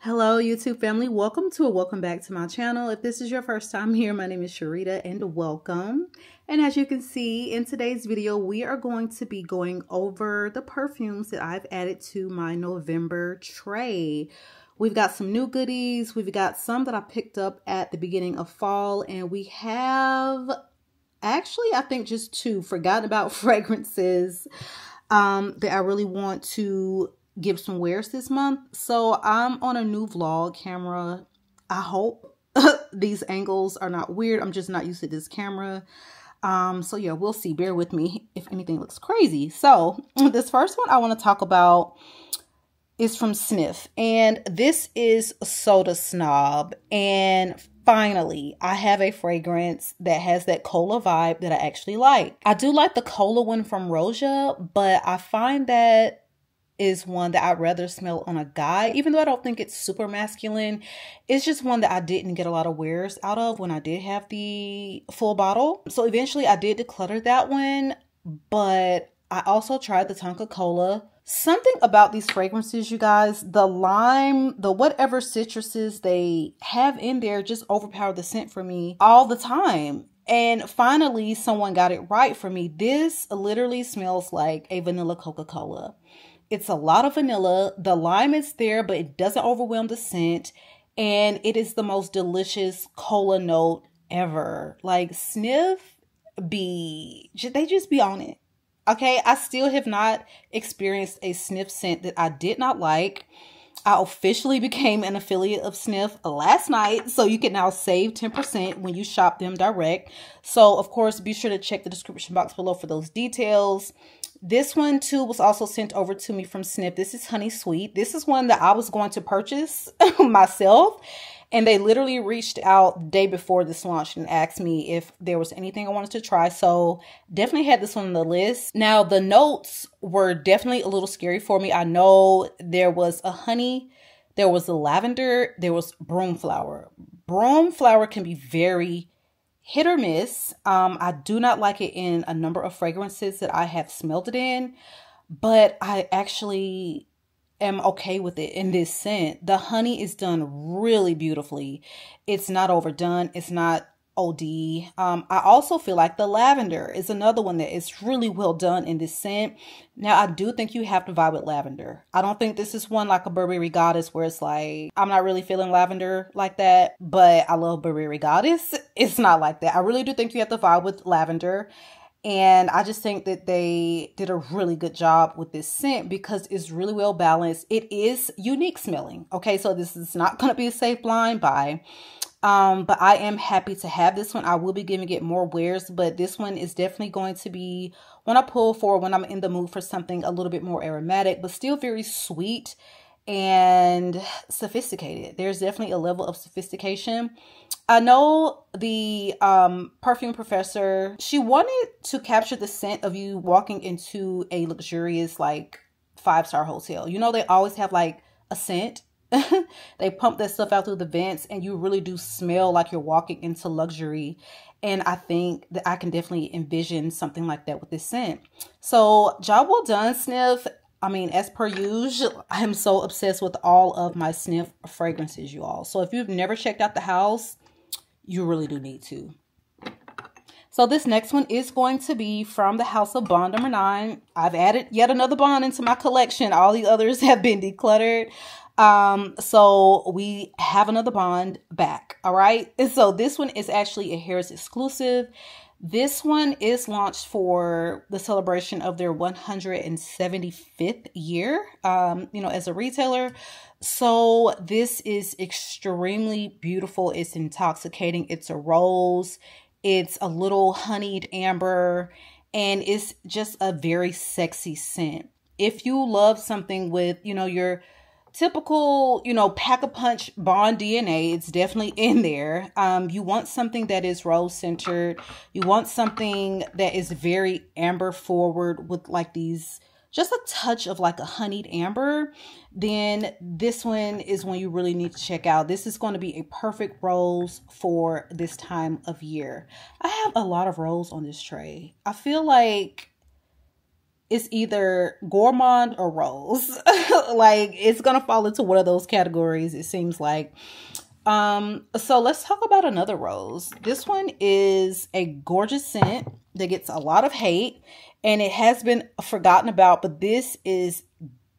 Hello YouTube family, welcome back to my channel. If this is your first time here, my name is Sharita and welcome. And as you can see in today's video, we are going to be going over the perfumes that I've added to my November tray. We've got some new goodies, we've got some that I picked up at the beginning of fall, and we have actually I think just two forgotten about fragrances that I really want to give some wears this month. So I'm on a new vlog camera. I hope these angles are not weird. I'm just not used to this camera. So yeah, we'll see. Bear with me if anything looks crazy. So this first one I want to talk about is from Sniff, and this is Soda Snob. And finally, I have a fragrance that has that cola vibe that I actually like. I do like the cola one from Roja, but I find that is one that I'd rather smell on a guy, even though I don't think it's super masculine. It's just one that I didn't get a lot of wears out of when I did have the full bottle. So eventually I did declutter that one, but I also tried the Tonka Cola. Something about these fragrances, you guys, the lime, the whatever citruses they have in there just overpower the scent for me all the time. And finally, someone got it right for me. This literally smells like a vanilla Coca-Cola. It's a lot of vanilla. The lime is there, but it doesn't overwhelm the scent. And it is the most delicious cola note ever. Like Sniff they just be on it. Okay, I still have not experienced a Sniff scent that I did not like. I officially became an affiliate of Sniff last night, so you can now save 10% when you shop them direct. So, of course, be sure to check the description box below for those details. This one, too, was also sent over to me from Sniff. This is Honey Sweet. This is one that I was going to purchase myself. And they literally reached out the day before this launched and asked me if there was anything I wanted to try. So definitely had this one on the list. Now, the notes were definitely a little scary for me. I know there was a honey, there was a lavender, there was broom flower. Broom flower can be very hit or miss. I do not like it in a number of fragrances that I have smelled it in, but I actually am okay with it in this scent. The honey is done really beautifully. It's not overdone. It's not OD. I also feel like the lavender is another one that is really well done in this scent. Now, I do think you have to vibe with lavender. I don't think this is one like a Burberry Goddess where it's like, I'm not really feeling lavender like that, but I love Burberry Goddess. It's not like that. I really do think you have to vibe with lavender. And I just think that they did a really good job with this scent because it's really well balanced. It is unique smelling. Okay, so this is not going to be a safe blind buy. But I am happy to have this one. I will be giving it more wears, but this one is definitely going to be one I pull for when I'm in the mood for something a little bit more aromatic, but still very sweet and sophisticated. There's definitely a level of sophistication. I know the perfume professor, she wanted to capture the scent of you walking into a luxurious like 5-star hotel. You know, they always have like a scent. They pump that stuff out through the vents and you really do smell like you're walking into luxury. And I think that I can definitely envision something like that with this scent. So job well done, Sniff. I mean, as per usual, I am so obsessed with all of my Sniff fragrances, you all. So if you've never checked out the house, you really do need to. So this next one is going to be from the house of Bond number 9. I've added yet another Bond into my collection. All the others have been decluttered. So we have another Bond back. All right. And so this one is actually a Harrods exclusive. This one is launched for the celebration of their 175th year, you know, as a retailer. So this is extremely beautiful. It's intoxicating. It's a rose. It's a little honeyed amber, and it's just a very sexy scent. If you love something with, you know, your typical, you know, pack-a-punch Bond DNA, it's definitely in there. You want something that is rose-centered. You want something that is very amber forward with like these, just a touch of like a honeyed amber. Then this one is one you really need to check out. This is going to be a perfect rose for this time of year. I have a lot of rose on this tray. I feel like it's either gourmand or rose. Like, it's gonna fall into one of those categories, it seems like. So let's talk about another rose. This one is a gorgeous scent that gets a lot of hate, and it has been forgotten about, but this is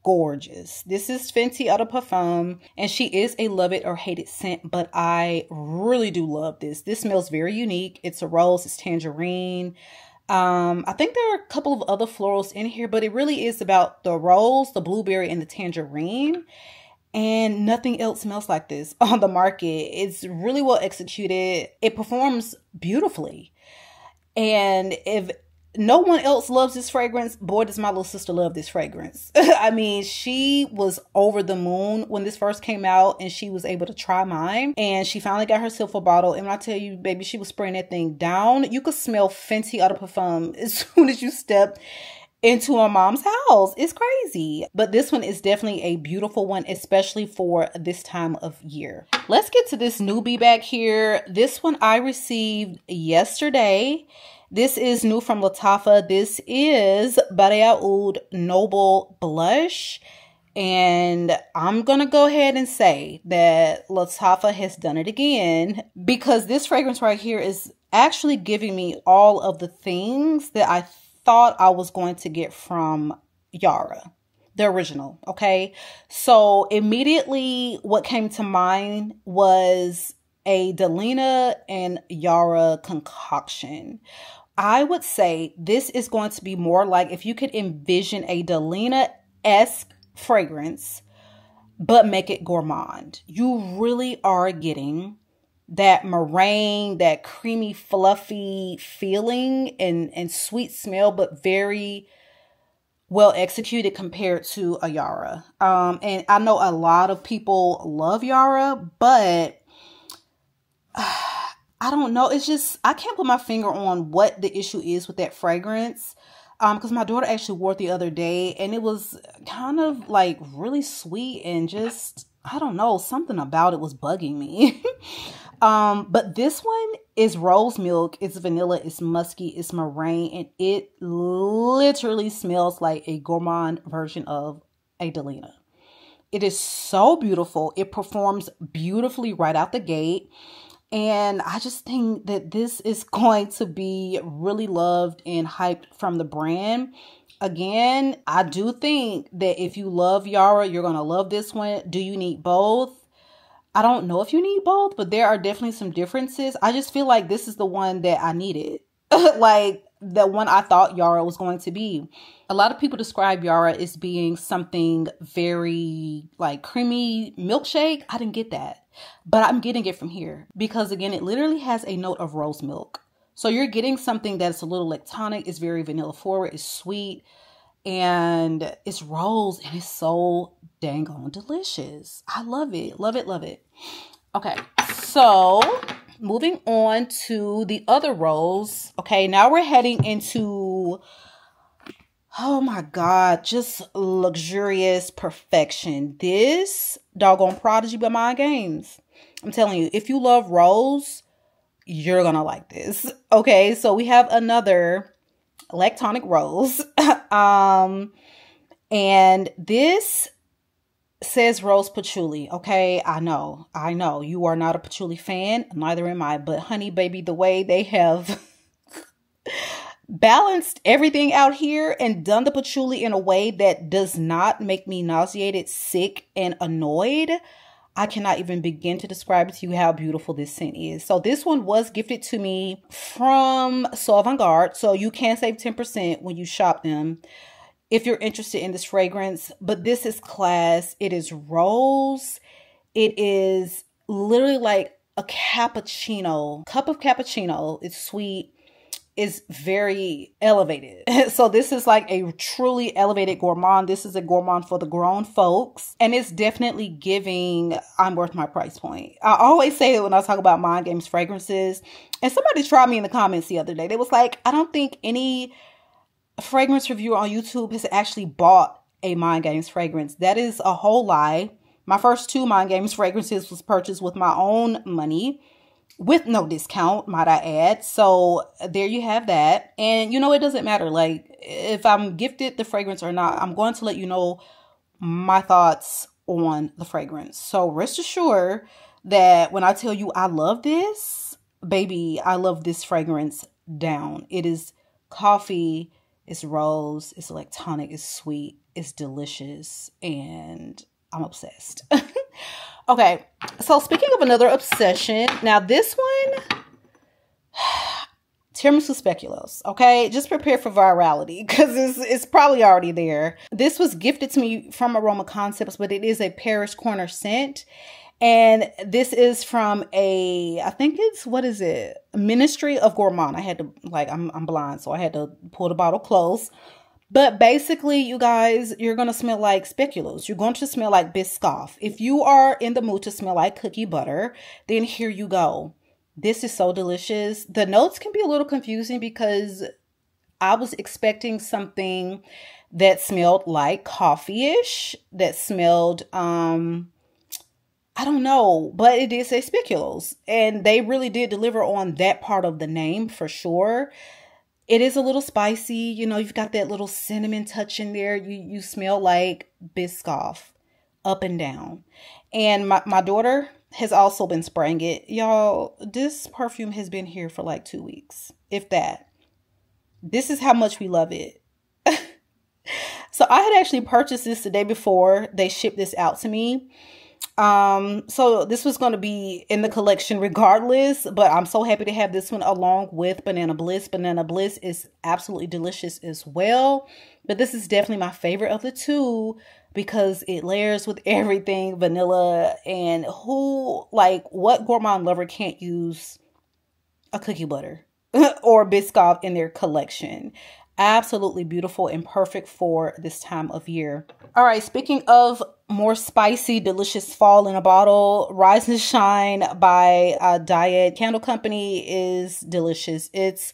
gorgeous. This is Fenty Outo Parfum, and she is a love it or hate it scent, but I really do love this. This smells very unique. It's a rose, it's tangerine. I think there are a couple of other florals in here, but it really is about the rose, the blueberry, and the tangerine. And nothing else smells like this on the market. It's really well executed. It performs beautifully. And if no one else loves this fragrance, boy, does my little sister love this fragrance. I mean, she was over the moon when this first came out, and she was able to try mine, and she finally got herself a bottle. And when I tell you, baby, she was spraying that thing down. You could smell Fenty Outo Parfum as soon as you stepped into my mom's house. It's crazy. But this one is definitely a beautiful one, especially for this time of year. Let's get to this newbie back here. This one I received yesterday. This is new from Lattafa. This is BADD'E Oud Noble Blush. And I'm going to go ahead and say that Lattafa has done it again, because this fragrance right here is actually giving me all of the things that I thought I was going to get from Yara, the original. Okay. So immediately what came to mind was a Delina and Yara concoction. I would say this is going to be more like if you could envision a Delina-esque fragrance, but make it gourmand. You really are getting that meringue, that creamy, fluffy feeling and sweet smell, but very well executed compared to a Yara. And I know a lot of people love Yara, but I don't know. It's just, I can't put my finger on what the issue is with that fragrance. Because my daughter actually wore it the other day, and it was kind of like really sweet, and just, I don't know, something about it was bugging me. But this one is rose milk, it's vanilla, it's musky, it's meringue, and it literally smells like a gourmand version of a Delina. It is so beautiful. It performs beautifully right out the gate. And I just think that this is going to be really loved and hyped from the brand. Again, I do think that if you love Yara, you're going to love this one. Do you need both? I don't know if you need both, but there are definitely some differences. I just feel like this is the one that I needed. Like the one I thought Yara was going to be. A lot of people describe Yara as being something very like creamy milkshake. I didn't get that. But I'm getting it from here because, again, it literally has a note of rose milk. So you're getting something that's a little lactonic. It's very vanilla forward. It's sweet. And it's rose. And it's so dang on delicious. I love it. Love it. Love it. Okay. So moving on to the other rose. Okay. Now we're heading into, oh my God, just luxurious perfection. This doggone Prodigy by Mind Games. I'm telling you, if you love rose, you're going to like this. Okay, so we have another lactonic rose. And this says rose patchouli. Okay, I know. You are not a patchouli fan. Neither am I. But honey, baby, the way they have balanced everything out here and done the patchouli in a way that does not make me nauseated, sick, and annoyed, I cannot even begin to describe to you how beautiful this scent is. So this one was gifted to me from So Avant-Garde. So you can save 10% when you shop them if you're interested in this fragrance. But this is class. It is rose. It is literally like a cappuccino, cup of cappuccino. It's sweet. Is very elevated. So this is like a truly elevated gourmand. This is a gourmand for the grown folks. And it's definitely giving, I'm worth my price point. I always say it when I talk about Mind Games fragrances. And somebody tried me in the comments the other day. They was like, I don't think any fragrance reviewer on YouTube has actually bought a Mind Games fragrance. That is a whole lie. My first 2 Mind Games fragrances was purchased with my own money. with no discount, might I add. So there you have that. And you know, it doesn't matter like if I'm gifted the fragrance or not. I'm going to let you know my thoughts on the fragrance. So rest assured that when I tell you I love this, baby, I love this fragrance down. It is coffee, it's rose, it's electronic, it's sweet, it's delicious, and I'm obsessed. Okay, so speaking of another obsession, now this one, Ter Me To Speculo, okay? Just prepare for virality because it's probably already there. This was gifted to me from Aroma Concepts, but it is a Paris Corner scent. And this is from I think it's, what is it? Ministry of Gourmand. I had to, like, I'm blind, so I had to pull the bottle close. But basically, you guys, you're going to smell like speculoos. You're going to smell like Biscoff. If you are in the mood to smell like cookie butter, then here you go. This is so delicious. The notes can be a little confusing because I was expecting something that smelled like coffee-ish, that smelled, I don't know, but it did say speculoos. And they really did deliver on that part of the name for sure. It is a little spicy. You know, you've got that little cinnamon touch in there. You smell like Biscoff up and down. And my daughter has also been spraying it. Y'all, this perfume has been here for like 2 weeks, if that. This is how much we love it. So I had actually purchased this the day before they shipped this out to me. So this was going to be in the collection regardless, but I'm so happy to have this one along with Banana Bliss. Banana Bliss is absolutely delicious as well, but this is definitely my favorite of the two because it layers with everything vanilla, and what gourmand lover can't use a cookie butter or Biscoff in their collection? Absolutely beautiful and perfect for this time of year. All right, speaking of more spicy, delicious fall in a bottle, Rise and Shine by Diet Candle Company is delicious. It's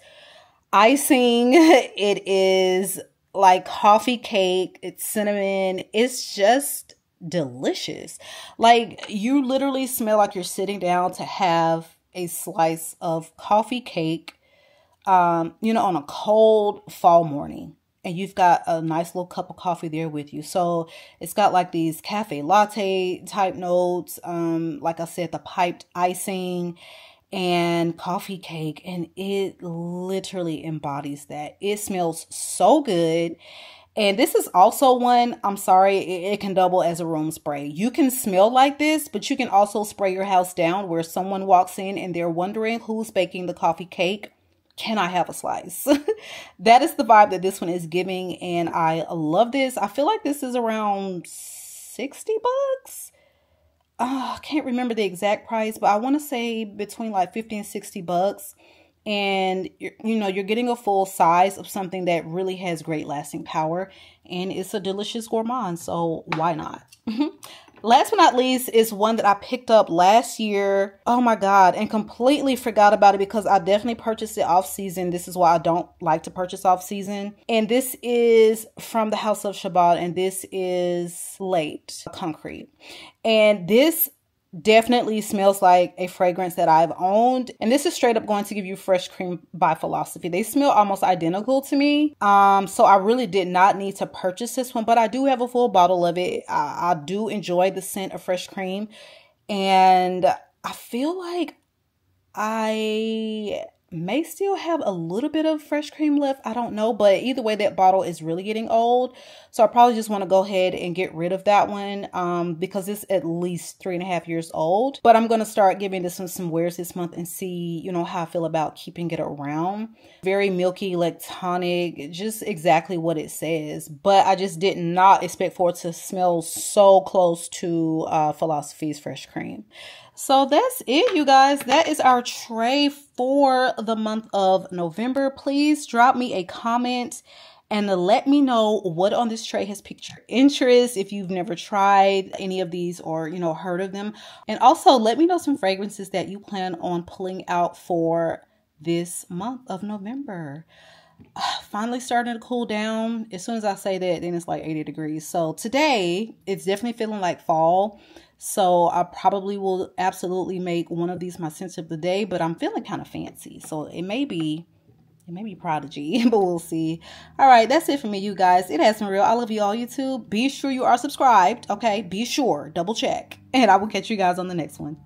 icing. It is like coffee cake. It's cinnamon. It's just delicious. Like, you literally smell like you're sitting down to have a slice of coffee cake, you know, on a cold fall morning, and you've got a nice little cup of coffee there with you. So it's got like these cafe latte type notes, like I said, the piped icing and coffee cake, and it literally embodies that. It smells so good. And this is also one, I'm sorry, it can double as a room spray. You can smell like this, but you can also spray your house down where someone walks in and they're wondering who's baking the coffee cake. Can I have a slice? That is the vibe that this one is giving, and I love this. I feel like this is around 60 bucks. I can't remember the exact price, but I want to say between like 50 and 60 bucks. And you know, you're getting a full size of something that really has great lasting power, and it's a delicious gourmand, so why not? Last but not least is one that I picked up last year. Oh my God, and completely forgot about it because I definitely purchased it off season. This is why I don't like to purchase off season. And this is from the House of Chabad, and this is LAIT Concrete. And this definitely smells like a fragrance that I've owned, and this is straight up going to give you Fresh Cream by Philosophy. They smell almost identical to me, so I really did not need to purchase this one, but I do have a full bottle of it. I do enjoy the scent of Fresh Cream, and I feel like I may still have a little bit of Fresh Cream left. I don't know, but either way, that bottle is really getting old, so I probably just want to go ahead and get rid of that one, because it's at least 3.5 years old. But I'm going to start giving this one some wears this month and see, you know, how I feel about keeping it around. Very milky, lactonic, just exactly what it says, but I just did not expect for it to smell so close to Philosophy's Fresh Cream. So that's it, you guys. That is our tray for the month of November. Please drop me a comment and let me know what on this tray has piqued your interest, if you've never tried any of these or, you know, heard of them. And also let me know some fragrances that you plan on pulling out for this month of November. Finally starting to cool down. As soon as I say that, then it's like 80 degrees. So today it's definitely feeling like fall. So I probably will absolutely make one of these my scent of the day, but I'm feeling kind of fancy. So it may be Prodigy, but we'll see. All right, that's it for me, you guys. It has been real. I love you all, YouTube. Be sure you are subscribed, okay? Be sure. Double check. And I will catch you guys on the next one.